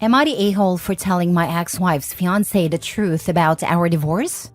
Am I the a-hole for telling my ex-wife's fiancé the truth about our divorce?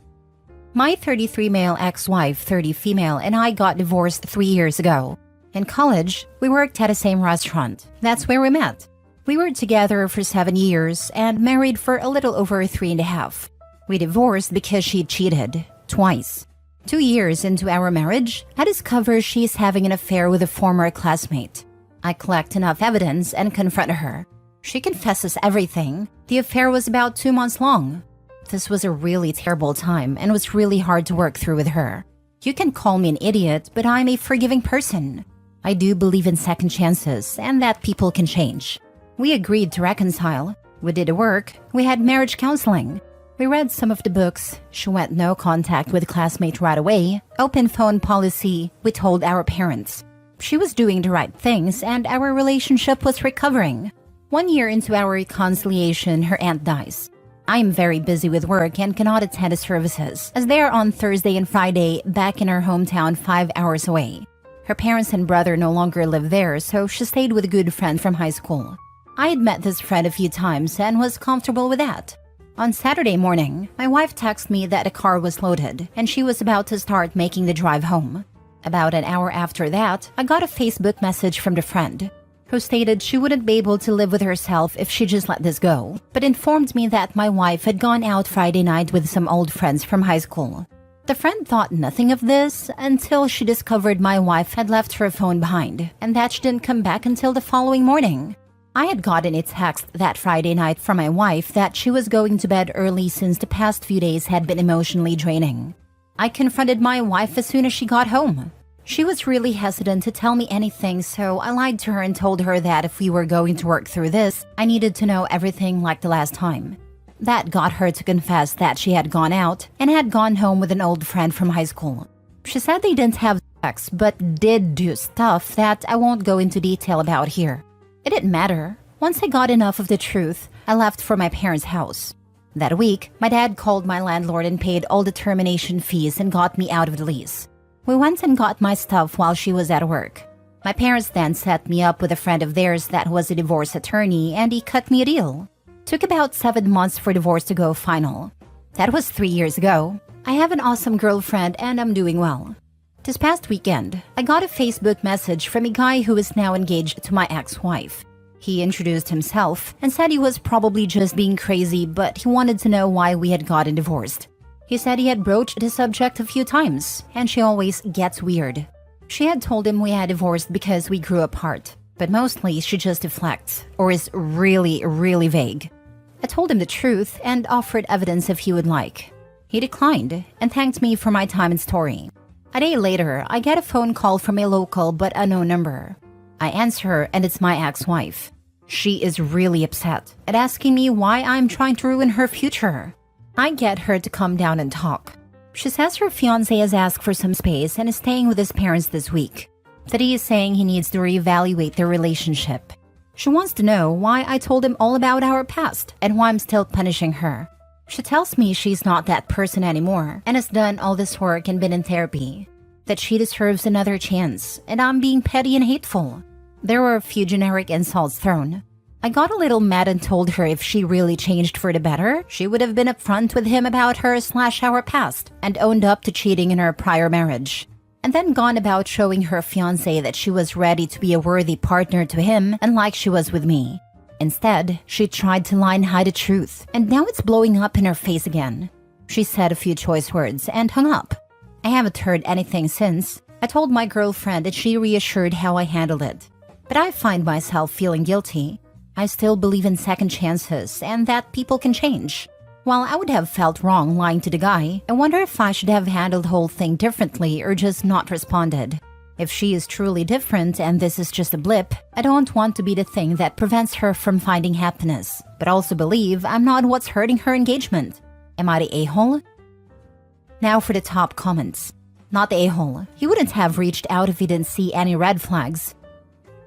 My 33 male ex-wife, 30 female, and I got divorced 3 years ago. In college, we worked at the same restaurant. That's where we met. We were together for 7 years and married for a little over 3.5. We divorced because she cheated, twice. 2 years into our marriage, I discover she's having an affair with a former classmate. I collect enough evidence and confront her. She confesses everything. The affair was about 2 months long. This was a really terrible time and was really hard to work through with her. You can call me an idiot, but I'm a forgiving person. I do believe in second chances and that people can change. We agreed to reconcile. We did the work. We had marriage counseling. We read some of the books. She went no contact with classmate right away. Open phone policy. We told our parents. She was doing the right things and our relationship was recovering. 1 year into our reconciliation, her aunt dies. I am very busy with work and cannot attend the services, as they are on Thursday and Friday back in her hometown 5 hours away. Her parents and brother no longer live there, so she stayed with a good friend from high school. I had met this friend a few times and was comfortable with that. On Saturday morning, my wife texted me that the car was loaded and she was about to start making the drive home. About an hour after that, I got a Facebook message from the friend, who stated she wouldn't be able to live with herself if she just let this go, but informed me that my wife had gone out Friday night with some old friends from high school. The friend thought nothing of this until she discovered my wife had left her phone behind and that she didn't come back until the following morning. I had gotten a text that Friday night from my wife that she was going to bed early since the past few days had been emotionally draining. I confronted my wife as soon as she got home. She was really hesitant to tell me anything, so I lied to her and told her that if we were going to work through this, I needed to know everything like the last time. That got her to confess that she had gone out and had gone home with an old friend from high school. She said they didn't have sex, but did do stuff that I won't go into detail about here. It didn't matter. Once I got enough of the truth, I left for my parents' house. That week, my dad called my landlord and paid all the termination fees and got me out of the lease. We went and got my stuff while she was at work. My parents then set me up with a friend of theirs that was a divorce attorney and he cut me a deal. Took about 7 months for divorce to go final. That was 3 years ago. I have an awesome girlfriend and I'm doing well. This past weekend, I got a Facebook message from a guy who is now engaged to my ex-wife. He introduced himself and said he was probably just being crazy, but he wanted to know why we had gotten divorced. He said he had broached the subject a few times, and she always gets weird. She had told him we had divorced because we grew apart, but mostly she just deflects, or is really, really vague. I told him the truth and offered evidence if he would like. He declined and thanked me for my time and story. A day later, I get a phone call from a local but unknown number. I answer and it's my ex-wife. She is really upset at asking me why I'm trying to ruin her future. I get her to come down and talk. She says her fiancé has asked for some space and is staying with his parents this week. That he is saying he needs to reevaluate their relationship. She wants to know why I told him all about our past and why I'm still punishing her. She tells me she's not that person anymore and has done all this work and been in therapy. That she deserves another chance and I'm being petty and hateful. There were a few generic insults thrown. I got a little mad and told her if she really changed for the better, she would have been upfront with him about her/our past and owned up to cheating in her prior marriage. And then gone about showing her fiancé that she was ready to be a worthy partner to him and like she was with me. Instead, she tried to lie and hide the truth, and now it's blowing up in her face again. She said a few choice words and hung up. I haven't heard anything since. I told my girlfriend and she reassured how I handled it. But I find myself feeling guilty. I still believe in second chances and that people can change. While I would have felt wrong lying to the guy, I wonder if I should have handled the whole thing differently or just not responded. If she is truly different and this is just a blip, I don't want to be the thing that prevents her from finding happiness, but also believe I'm not what's hurting her engagement. Am I the a-hole? Now for the top comments. Not the a-hole. He wouldn't have reached out if he didn't see any red flags.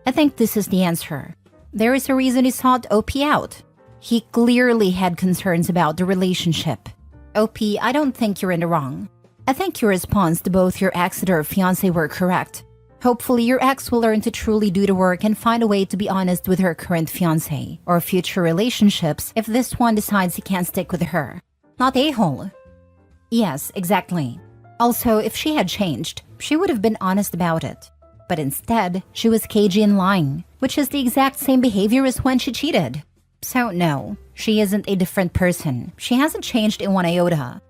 I think this is the answer. There is a reason he sought OP out. He clearly had concerns about the relationship. OP, I don't think you're in the wrong. I think your response to both your ex and her fiancé were correct. Hopefully, your ex will learn to truly do the work and find a way to be honest with her current fiancé or future relationships if this one decides he can't stick with her. Not a-hole. Yes, exactly. Also, if she had changed, she would have been honest about it. But instead, she was cagey and lying, which is the exact same behavior as when she cheated. So no, she isn't a different person. She hasn't changed in one iota.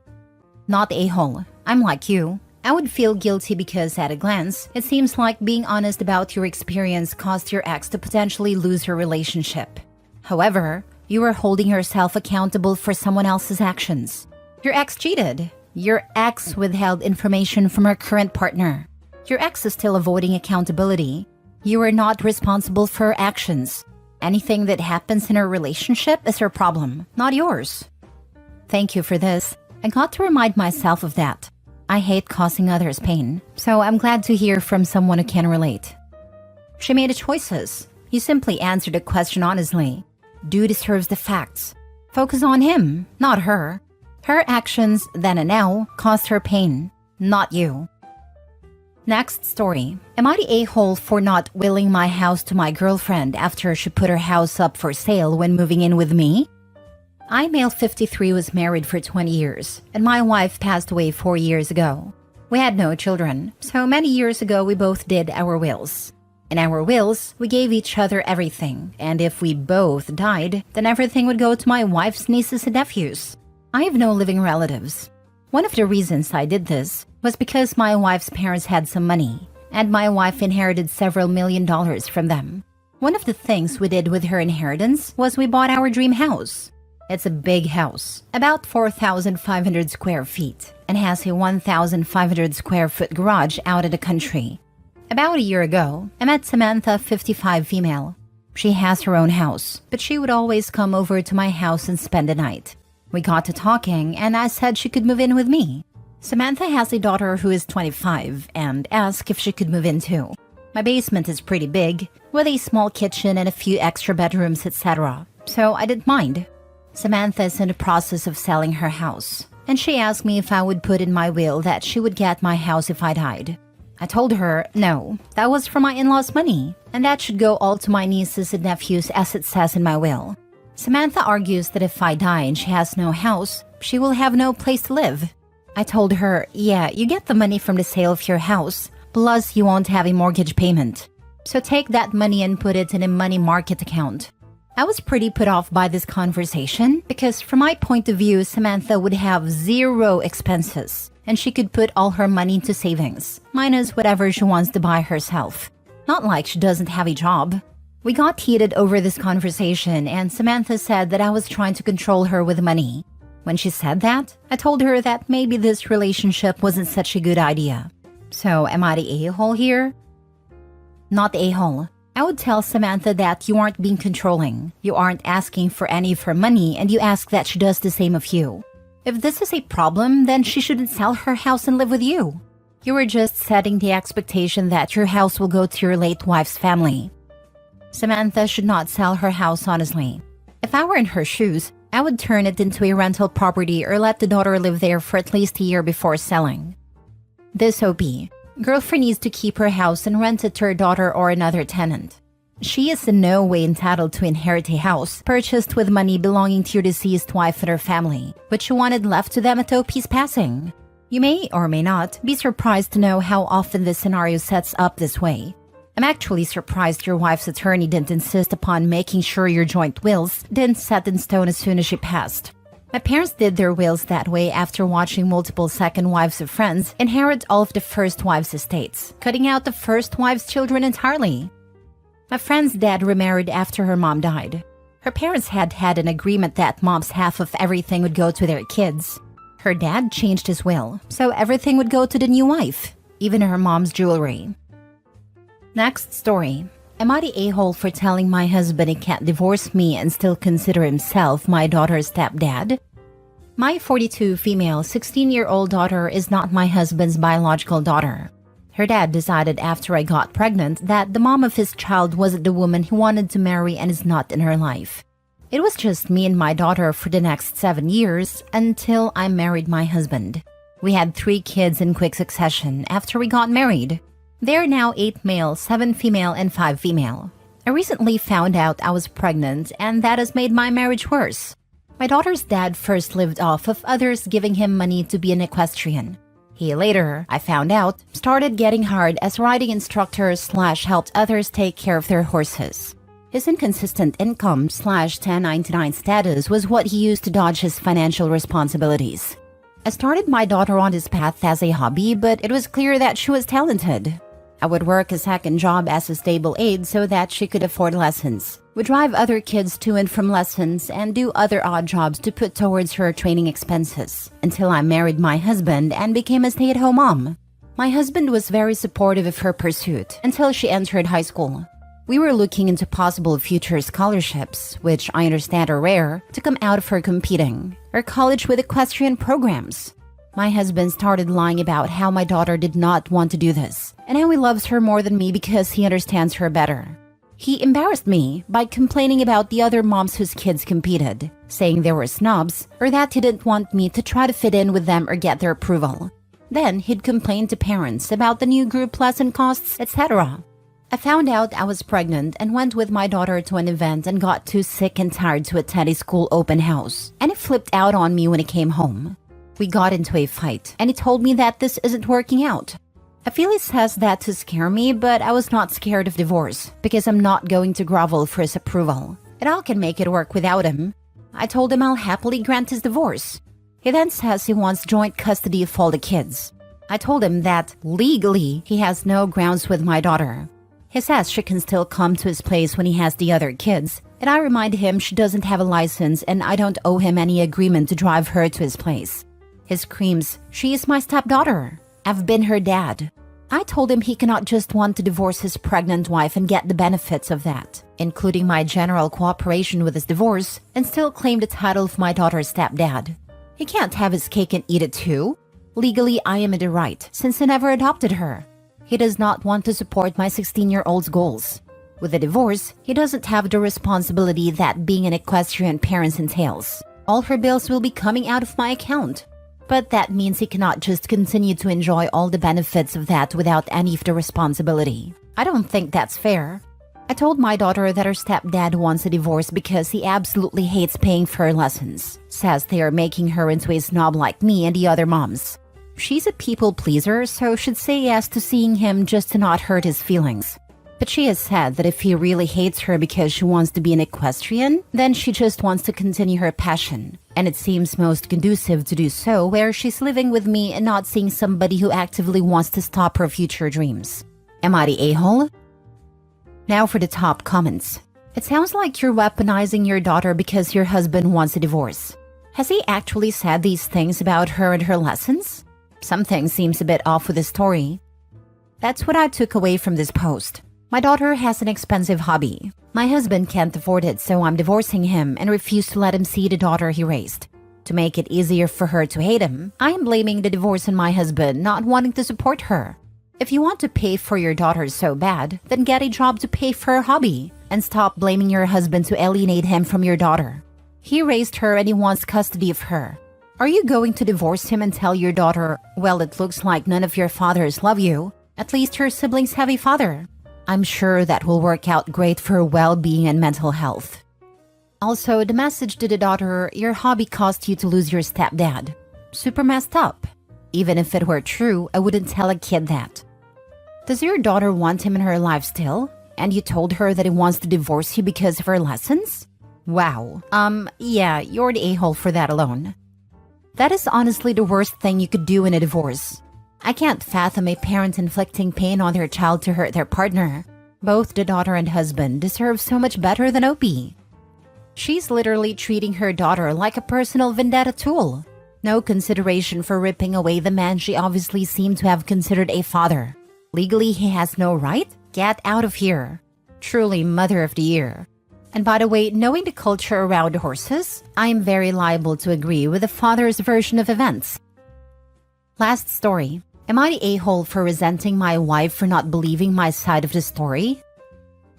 Not a-hole. I'm like you. I would feel guilty because at a glance, it seems like being honest about your experience caused your ex to potentially lose her relationship. However, you are holding yourself accountable for someone else's actions. Your ex cheated. Your ex withheld information from her current partner. Your ex is still avoiding accountability. You are not responsible for her actions. Anything that happens in her relationship is her problem, not yours. Thank you for this. I got to remind myself of that. I hate causing others pain, so I'm glad to hear from someone who can relate. She made choices. You simply answered the question honestly. Dude deserves the facts. Focus on him, not her. Her actions then and now caused her pain, not you. Next story. Am I the a-hole for not willing my house to my girlfriend after she put her house up for sale when moving in with me? I, male 53, was married for 20 years, and my wife passed away 4 years ago. We had no children, so many years ago we both did our wills. In our wills, we gave each other everything, and if we both died, then everything would go to my wife's nieces and nephews. I have no living relatives. One of the reasons I did this was because my wife's parents had some money, and my wife inherited several $1,000,000 from them. One of the things we did with her inheritance was we bought our dream house. It's a big house, about 4,500 square feet, and has a 1,500 square foot garage out in the country. About a year ago, I met Samantha, 55 female. She has her own house, but she would always come over to my house and spend the night. We got to talking, and I said she could move in with me. Samantha has a daughter who is 25 and asked if she could move in too. My basement is pretty big, with a small kitchen and a few extra bedrooms, etc., so I didn't mind. Samantha is in the process of selling her house, and she asked me if I would put in my will that she would get my house if I died. I told her no, that was for my in-laws' money, and that should go all to my nieces and nephews as it says in my will. Samantha argues that if I die and she has no house, she will have no place to live. I told her, yeah, you get the money from the sale of your house, plus you won't have a mortgage payment. So take that money and put it in a money market account. I was pretty put off by this conversation because from my point of view, Samantha would have zero expenses and she could put all her money into savings, minus whatever she wants to buy herself. Not like she doesn't have a job. We got heated over this conversation and Samantha said that I was trying to control her with money. When she said that, I told her that maybe this relationship wasn't such a good idea. So am I the a-hole here? Not the a-hole. I would tell Samantha that you aren't being controlling, you aren't asking for any of her money, and you ask that she does the same of you. If this is a problem, then she shouldn't sell her house and live with you. You are just setting the expectation that your house will go to your late wife's family. Samantha should not sell her house honestly. If I were in her shoes, I would turn it into a rental property or let the daughter live there for at least a year before selling. This OP. Girlfriend needs to keep her house and rent it to her daughter or another tenant. She is in no way entitled to inherit a house purchased with money belonging to your deceased wife and her family, which you wanted left to them at OP's passing. You may or may not be surprised to know how often this scenario sets up this way. I'm actually surprised your wife's attorney didn't insist upon making sure your joint wills didn't set in stone as soon as she passed. My parents did their wills that way after watching multiple second wives of friends inherit all of the first wife's estates, cutting out the first wife's children entirely. My friend's dad remarried after her mom died. Her parents had an agreement that mom's half of everything would go to their kids. Her dad changed his will, so everything would go to the new wife, even her mom's jewelry. Next story. Am I the a-hole for telling my husband he can't divorce me and still consider himself my daughter's stepdad? My 42 female 16-year-old daughter is not my husband's biological daughter. Her dad decided after I got pregnant that the mom of his child wasn't the woman he wanted to marry and is not in her life. It was just me and my daughter for the next 7 years until I married my husband. We had 3 kids in quick succession after we got married. There are now 8 male, 7 female, and 5 female. I recently found out I was pregnant, and that has made my marriage worse. My daughter's dad first lived off of others giving him money to be an equestrian. He later, I found out, started getting hired as riding instructor / helped others take care of their horses. His inconsistent income / 1099 status was what he used to dodge his financial responsibilities. I started my daughter on this path as a hobby, but it was clear that she was talented. I would work a second job as a stable aide so that she could afford lessons, would drive other kids to and from lessons, and do other odd jobs to put towards her training expenses, until I married my husband and became a stay-at-home mom. My husband was very supportive of her pursuit until she entered high school. We were looking into possible future scholarships, which I understand are rare, to come out of her competing, or college with equestrian programs. My husband started lying about how my daughter did not want to do this, and how he loves her more than me because he understands her better. He embarrassed me by complaining about the other moms whose kids competed, saying they were snobs, or that he didn't want me to try to fit in with them or get their approval. Then he'd complain to parents about the new group lesson costs, etc. I found out I was pregnant and went with my daughter to an event and got too sick and tired to attend a school open house, and he flipped out on me when he came home. We got into a fight, and he told me that this isn't working out. I feel he says that to scare me, but I was not scared of divorce because I'm not going to grovel for his approval, and I can make it work without him. I told him I'll happily grant his divorce. He then says he wants joint custody of all the kids. I told him that legally he has no grounds with my daughter. He says she can still come to his place when he has the other kids, and I remind him she doesn't have a license and I don't owe him any agreement to drive her to his place. He screams, "She is my stepdaughter. I've been her dad." I told him he cannot just want to divorce his pregnant wife and get the benefits of that, including my general cooperation with his divorce, and still claim the title of my daughter's stepdad. He can't have his cake and eat it too. Legally, I am in the right, since I never adopted her. He does not want to support my 16-year-old's goals. With a divorce, he doesn't have the responsibility that being an equestrian parent entails. All her bills will be coming out of my account. But that means he cannot just continue to enjoy all the benefits of that without any of the responsibility. I don't think that's fair. I told my daughter that her stepdad wants a divorce because he absolutely hates paying for her lessons, says they are making her into a snob like me and the other moms. She's a people pleaser, so should say yes to seeing him just to not hurt his feelings. But she has said that if he really hates her because she wants to be an equestrian, then she just wants to continue her passion. And it seems most conducive to do so where she's living with me and not seeing somebody who actively wants to stop her future dreams. Am I the a-hole? Now for the top comments. It sounds like you're weaponizing your daughter because your husband wants a divorce. Has he actually said these things about her and her lessons? Something seems a bit off with the story. That's what I took away from this post. My daughter has an expensive hobby. My husband can't afford it, so I'm divorcing him and refuse to let him see the daughter he raised. To make it easier for her to hate him, I am blaming the divorce on my husband not wanting to support her. If you want to pay for your daughter so bad, then get a job to pay for her hobby, and stop blaming your husband to alienate him from your daughter. He raised her and he wants custody of her. Are you going to divorce him and tell your daughter, well, it looks like none of your fathers love you. At least her siblings have a father. I'm sure that will work out great for her well-being and mental health. Also, the message to the daughter, your hobby caused you to lose your stepdad. Super messed up. Even if it were true, I wouldn't tell a kid that. Does your daughter want him in her life still? And you told her that he wants to divorce you because of her lessons? Wow. Yeah, you're the a-hole for that alone. That is honestly the worst thing you could do in a divorce. I can't fathom a parent inflicting pain on their child to hurt their partner. Both the daughter and husband deserve so much better than Opie. She's literally treating her daughter like a personal vendetta tool. No consideration for ripping away the man she obviously seemed to have considered a father. Legally, he has no right? Get out of here. Truly Mother of the Year. And by the way, knowing the culture around horses, I am very liable to agree with the father's version of events. Last story. Am I the a-hole for resenting my wife for not believing my side of the story?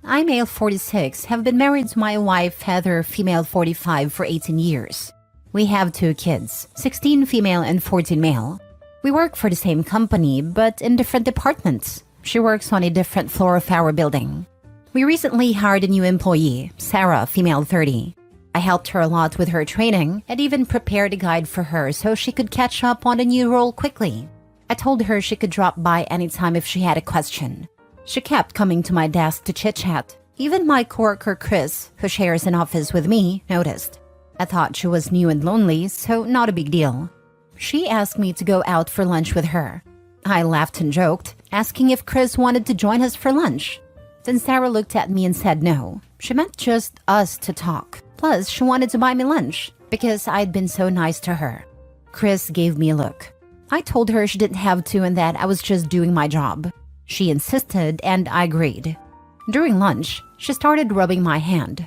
I, male 46, have been married to my wife, Heather, female 45, for 18 years. We have 2 kids, 16 female and 14 male. We work for the same company, but in different departments. She works on a different floor of our building. We recently hired a new employee, Sarah, female 30. I helped her a lot with her training and even prepared a guide for her so she could catch up on a new role quickly. I told her she could drop by anytime if she had a question. She kept coming to my desk to chit-chat. Even my coworker Chris, who shares an office with me, noticed. I thought she was new and lonely, so not a big deal. She asked me to go out for lunch with her. I laughed and joked, asking if Chris wanted to join us for lunch. Then Sarah looked at me and said no. She meant just us to talk. Plus, she wanted to buy me lunch because I'd been so nice to her. Chris gave me a look. I told her she didn't have to and that I was just doing my job. She insisted and I agreed. During lunch, she started rubbing my hand.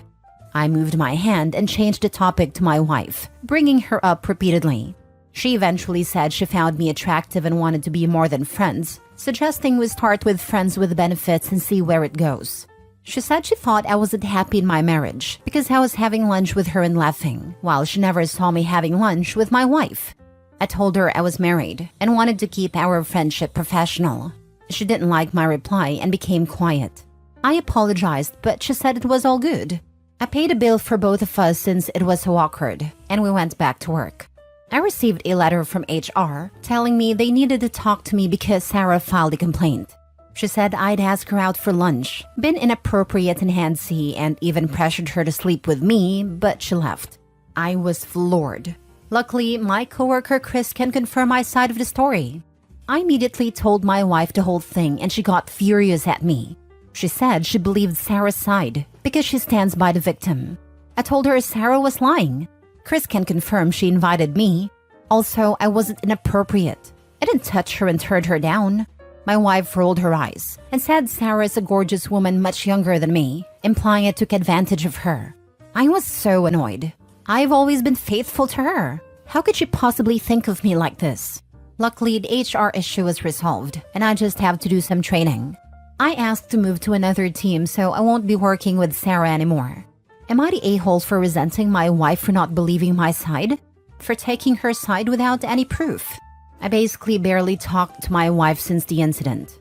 I moved my hand and changed the topic to my wife, bringing her up repeatedly. She eventually said she found me attractive and wanted to be more than friends, suggesting we start with friends with benefits and see where it goes. She said she thought I wasn't happy in my marriage because I was having lunch with her and laughing, while she never saw me having lunch with my wife. I told her I was married and wanted to keep our friendship professional. She didn't like my reply and became quiet. I apologized, but she said it was all good. I paid a bill for both of us since it was so awkward, and we went back to work. I received a letter from HR telling me they needed to talk to me because Sarah filed a complaint. She said I'd asked her out for lunch, been inappropriate and handsy, and even pressured her to sleep with me, but she left. I was floored. Luckily, my coworker Chris can confirm my side of the story. I immediately told my wife the whole thing and she got furious at me. She said she believed Sarah's side because she stands by the victim. I told her Sarah was lying. Chris can confirm she invited me. Also, I wasn't inappropriate. I didn't touch her and turn her down. My wife rolled her eyes and said Sarah is a gorgeous woman much younger than me, implying I took advantage of her. I was so annoyed. I've always been faithful to her. How could she possibly think of me like this? Luckily, the HR issue was resolved, and I just have to do some training. I asked to move to another team, so I won't be working with Sarah anymore. Am I the a-hole for resenting my wife for not believing my side? For taking her side without any proof? I basically barely talked to my wife since the incident.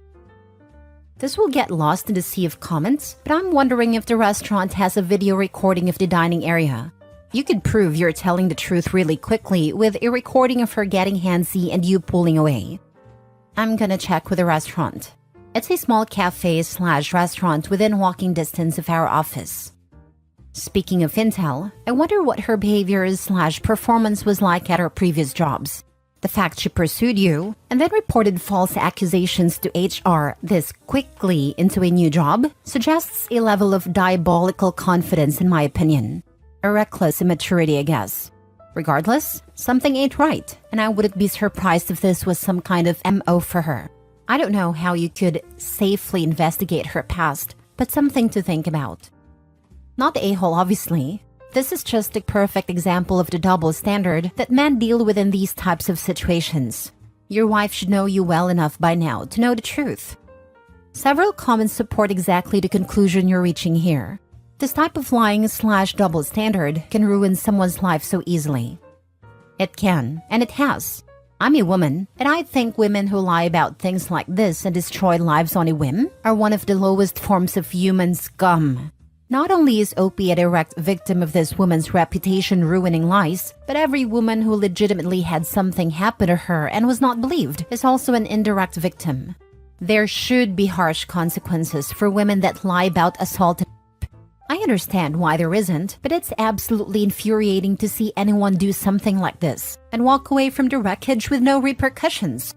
This will get lost in the sea of comments, but I'm wondering if the restaurant has a video recording of the dining area. You could prove you're telling the truth really quickly with a recording of her getting handsy and you pulling away. I'm gonna check with the restaurant. It's a small cafe/restaurant within walking distance of our office. Speaking of intel, I wonder what her behavior/performance was like at her previous jobs. The fact she pursued you and then reported false accusations to HR this quickly into a new job suggests a level of diabolical confidence in my opinion. A reckless immaturity, I guess. Regardless, something ain't right, and I wouldn't be surprised if this was some kind of MO for her. I don't know how you could safely investigate her past, but something to think about. Not the a-hole, obviously. This is just a perfect example of the double standard that men deal with in these types of situations. Your wife should know you well enough by now to know the truth. Several comments support exactly the conclusion you're reaching here. This type of lying/double standard can ruin someone's life so easily. It can, and it has. I'm a woman, and I think women who lie about things like this and destroy lives on a whim are one of the lowest forms of human scum. Not only is OP a direct victim of this woman's reputation-ruining lies, but every woman who legitimately had something happen to her and was not believed is also an indirect victim. There should be harsh consequences for women that lie about assault. I understand why there isn't, but it's absolutely infuriating to see anyone do something like this and walk away from the wreckage with no repercussions.